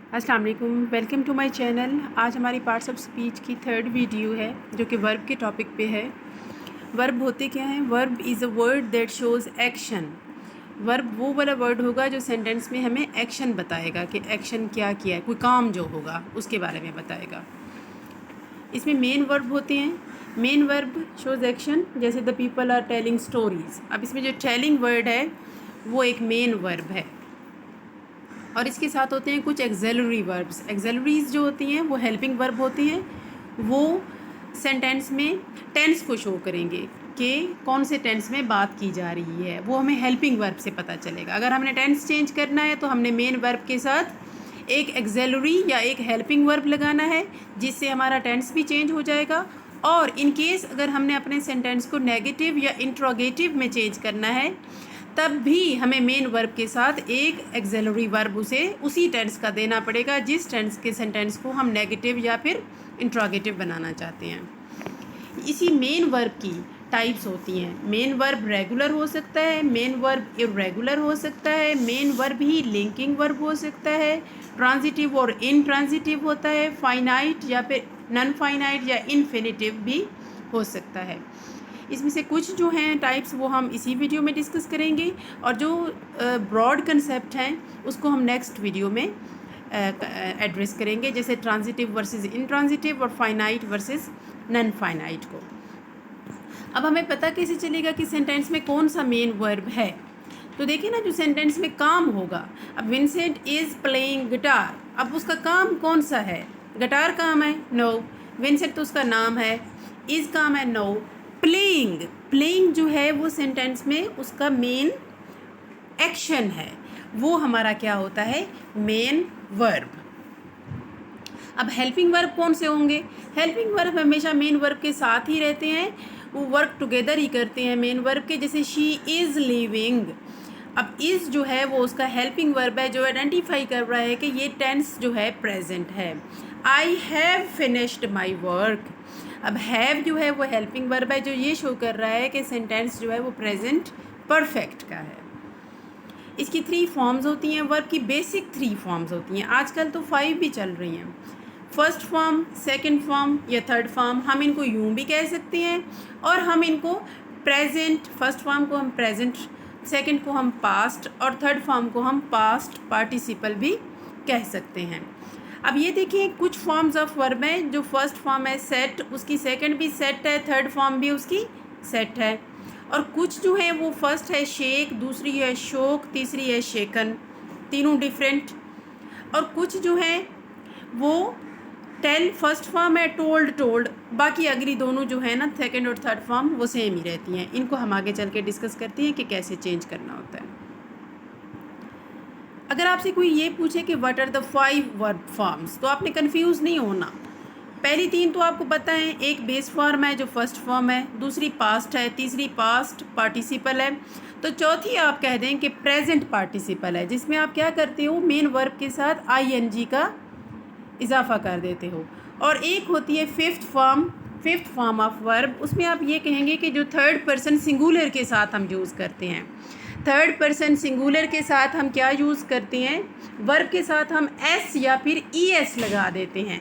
अस्सलाम वालेकुम, welcome to my channel. आज हमारी पार्ट्स ऑफ स्पीच की थर्ड वीडियो है जो कि वर्ब के टॉपिक पे है। वर्ब होते क्या हैं? Verb is a word that shows action. Verb वो वाला वर्ड होगा जो सेंटेंस में हमें एक्शन बताएगा कि एक्शन क्या किया है, कोई काम जो होगा उसके बारे में बताएगा। इसमें मेन वर्ब होते हैं। मेन वर्ब शोज़ एक्शन, जैसे the people are telling stories. अब इसमें जो टेलिंग वर्ड है वो एक मेन वर्ब है और इसके साथ होते हैं कुछ एक्सेलरी वर्ब्स। एक्सेलरीज जो होती हैं वो हेल्पिंग वर्ब होती हैं। वो सेंटेंस में टेंस को शो करेंगे कि कौन से टेंस में बात की जा रही है, वो हमें हेल्पिंग वर्ब से पता चलेगा। अगर हमने टेंस चेंज करना है तो हमने मेन वर्ब के साथ एक एक्सेलरी या एक हेल्पिंग वर्ब लगाना है, जिससे हमारा टेंस भी चेंज हो जाएगा। और इन केस अगर हमने अपने सेंटेंस को नेगेटिव या इंट्रोगेटिव में चेंज करना है तब भी हमें मेन वर्ब के साथ एक एक्सेलरी वर्ब उसी टेंस का देना पड़ेगा जिस टेंस के सेंटेंस को हम नेगेटिव या फिर इंट्रोगेटिव बनाना चाहते हैं। इसी मेन वर्ब की टाइप्स होती हैं। मेन वर्ब रेगुलर हो सकता है, मेन वर्ब इर्रेगुलर हो सकता है, मेन वर्ब ही लिंकिंग वर्ब हो सकता है, ट्रांजिटिव और इनट्रांजिटिव होता है, फाइनाइट या फिर नॉन फाइनाइट या इन्फिनिटिव भी हो सकता है। इसमें से कुछ जो हैं टाइप्स वो हम इसी वीडियो में डिस्कस करेंगे और जो ब्रॉड कंसेप्ट हैं उसको हम नेक्स्ट वीडियो में एड्रेस करेंगे, जैसे ट्रांजिटिव वर्सेस इनट्रांजिटिव और फाइनाइट वर्सेस नॉन फाइनाइट को। अब हमें पता कैसे चलेगा कि सेंटेंस में कौन सा मेन वर्ब है? तो देखिए ना, जो सेंटेंस में काम होगा, अब विंसेंट इज़ प्लेइंग गिटार, अब उसका काम कौन सा है? गिटार काम है? नो। विंसेंट तो उसका नाम है। इज़ काम है? नो। प्लेइंग, प्लेइंग जो है वो सेंटेंस में उसका मेन एक्शन है, वो हमारा क्या होता है? Main verb. अब हेल्पिंग वर्ब कौन से होंगे? हेल्पिंग वर्ब हमेशा मेन वर्ब के साथ ही रहते हैं, वो वर्क टुगेदर ही करते हैं मेन वर्ब के। जैसे शी इज़ लिविंग, अब इज़ जो है वो उसका हेल्पिंग वर्ब है जो आइडेंटिफाई कर रहा है कि ये टेंस जो है प्रेजेंट है। I have finished my work, अब हैव जो है वो हेल्पिंग वर्ब है जो ये शो कर रहा है कि सेंटेंस जो है वो प्रेजेंट परफेक्ट का है। इसकी 3 फॉर्म्स होती हैं, वर्ब की बेसिक 3 फॉर्म्स होती हैं। आजकल तो 5 भी चल रही हैं। फर्स्ट फॉर्म, सेकंड फॉर्म या थर्ड फॉर्म, हम इनको यूं भी कह सकते हैं और हम इनको प्रेजेंट, फर्स्ट फॉर्म को हम प्रेजेंट, सेकंड को हम पास्ट और थर्ड फॉर्म को हम पास्ट पार्टिसिपल भी कह सकते हैं। अब ये देखिए, कुछ फॉर्म्स ऑफ वर्ब हैं। जो फर्स्ट फॉर्म है सेट, उसकी सेकंड भी सेट है, थर्ड फॉर्म भी उसकी सेट है। और कुछ जो है वो फर्स्ट है शेक, दूसरी है शोक, तीसरी है शेकन, तीनों डिफरेंट। और कुछ जो है वो टेल फर्स्ट फॉर्म है, टोल्ड टोल्ड, बाकी अगली दोनों जो है ना सेकंड और थर्ड फॉर्म वो सेम ही रहती हैं। इनको हम आगे चल के डिस्कस करते हैं कि कैसे चेंज करना होता है। अगर आपसे कोई ये पूछे कि what are the 5 verb forms, तो आपने कंफ्यूज नहीं होना। पहली 3 तो आपको पता है, एक बेस फॉर्म है जो फर्स्ट फॉर्म है, दूसरी पास्ट है, तीसरी पास्ट पार्टिसिपल है, तो चौथी आप कह दें कि प्रेजेंट पार्टिसिपल है, जिसमें आप क्या करते हो? मेन वर्ब के साथ आईएनजी का इजाफा कर देते हो। और एक होती है फिफ्थ फॉर्म ऑफ वर्ब, उसमें आप ये कहेंगे कि जो थर्ड पर्सन सिंगुलर के साथ हम यूज़ करते हैं। थर्ड पर्सन सिंगुलर के साथ हम क्या यूज़ करते हैं? वर्ब के साथ हम एस या फिर ई एस लगा देते हैं।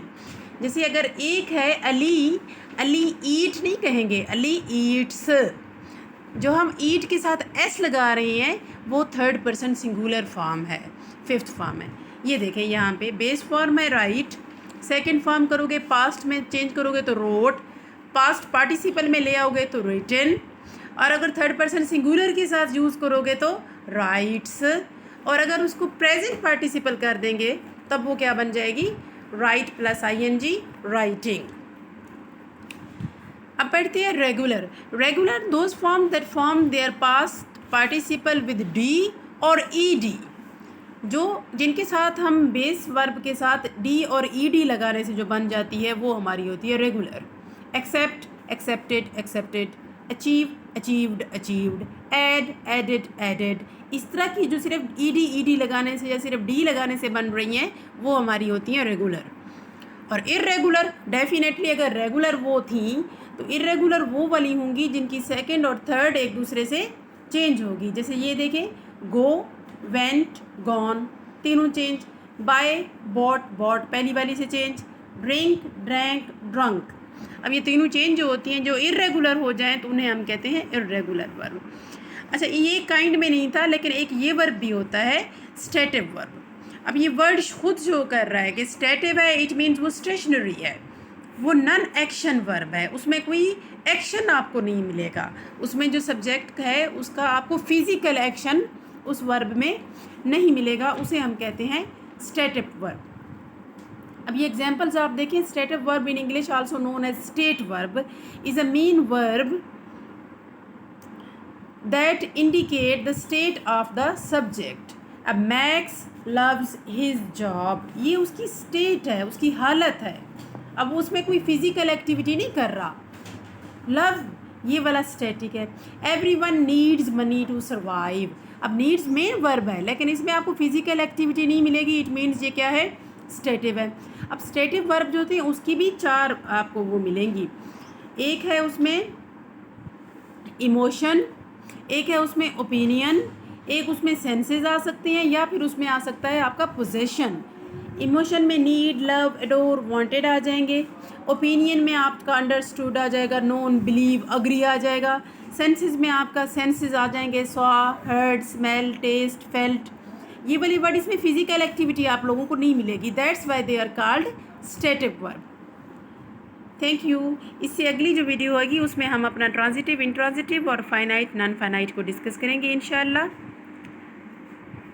जैसे अगर एक है अली, अली ईट नहीं कहेंगे, अली ईट्स। जो हम ईट के साथ एस लगा रहे हैं वो थर्ड पर्सन सिंगुलर फॉर्म है, फिफ्थ फॉर्म है। ये देखें, यहाँ पे बेस फॉर्म है राइट, सेकंड फॉर्म करोगे पास्ट में चेंज करोगे तो रोट, पास्ट पार्टिसिपल में ले आओगे तो रिटन, और अगर थर्ड पर्सन सिंगुलर के साथ यूज़ करोगे तो राइट्स, और अगर उसको प्रेजेंट पार्टिसिपल कर देंगे तब वो क्या बन जाएगी? Write plus ING, writing. अब पढ़ते हैं regular. Regular those form that form their past participle with D और ईडी, जो जिनके साथ हम बेस वर्ब के साथ डी और ईडी लगाने से जो बन जाती है वो हमारी होती है regular. Accept, accepted, accepted, achieve, achieved, achieved, add, added, added, इस तरह की जो सिर्फ ईडी लगाने से या सिर्फ डी लगाने से बन रही हैं वो हमारी होती हैं रेगुलर। और इर्रेगुलर, डेफिनेटली अगर रेगुलर वो थी तो इर्रेगुलर वो वाली होंगी जिनकी सेकंड और थर्ड एक दूसरे से चेंज होगी। जैसे ये देखें, गो, वेंट, गॉन, तीनों चेंज। बाय, बॉट, बॉट पहली वाली से चेंज, ड्रिंक, ड्रैंक, ड्रंक। अब ये तीनों चेंज जो होती हैं, जो इर्रेगुलर हो जाएं तो उन्हें हम कहते हैं इर्रेगुलर वर्ब। अच्छा, ये काइंड में नहीं था, लेकिन एक ये वर्ब भी होता है स्टेटिव वर्ब। अब ये वर्ड खुद शो कर रहा है कि स्टेटिव है, इट मीन्स वो स्टेशनरी है, वो नॉन एक्शन वर्ब है, उसमें कोई एक्शन आपको नहीं मिलेगा, उसमें जो सब्जेक्ट है उसका आपको फिजिकल एक्शन उस वर्ब में नहीं मिलेगा, उसे हम कहते हैं स्टेटिव वर्ब। अब ये एग्जांपल्स आप देखें, stative verb in English also known as state verb is a mean verb that indicate the state of the subject. अब Max loves his job, ये उसकी स्टेट है, उसकी हालत है, अब उसमें कोई फिजिकल एक्टिविटी नहीं कर रहा। लव ये वाला स्टैटिक है। Everyone needs money to survive, अब नीड्स मेन वर्ब है, लेकिन इसमें आपको फिजिकल एक्टिविटी नहीं मिलेगी, इट मीन्स ये क्या है, स्टेटिव है। अब स्टेटिव वर्ब जो होती हैं उसकी भी चार आपको वो मिलेंगी, एक है उसमें इमोशन, एक है उसमें ओपिनियन, एक उसमें सेंसेस आ सकते हैं, या फिर उसमें आ सकता है आपका पोजेशन। इमोशन में नीड, लव, एडोर, वांटेड आ जाएंगे। ओपिनियन में आपका अंडरस्टूड आ जाएगा, नोन, बिलीव, अग्री आ जाएगा। सेंसेस में आपका सेंसेस आ जाएंगे, saw, heard, smell, taste, felt. ये वाली वर्ड इसमें फिजिकल एक्टिविटी आप लोगों को नहीं मिलेगी, that's why they are called stative verb. Thank you. इससे अगली जो वीडियो होगी उसमें हम अपना ट्रांजिटिव, इंट्रांजिटिव और फाइनाइट, नॉन फाइनाइट को डिस्कस करेंगे इंशाल्लाह।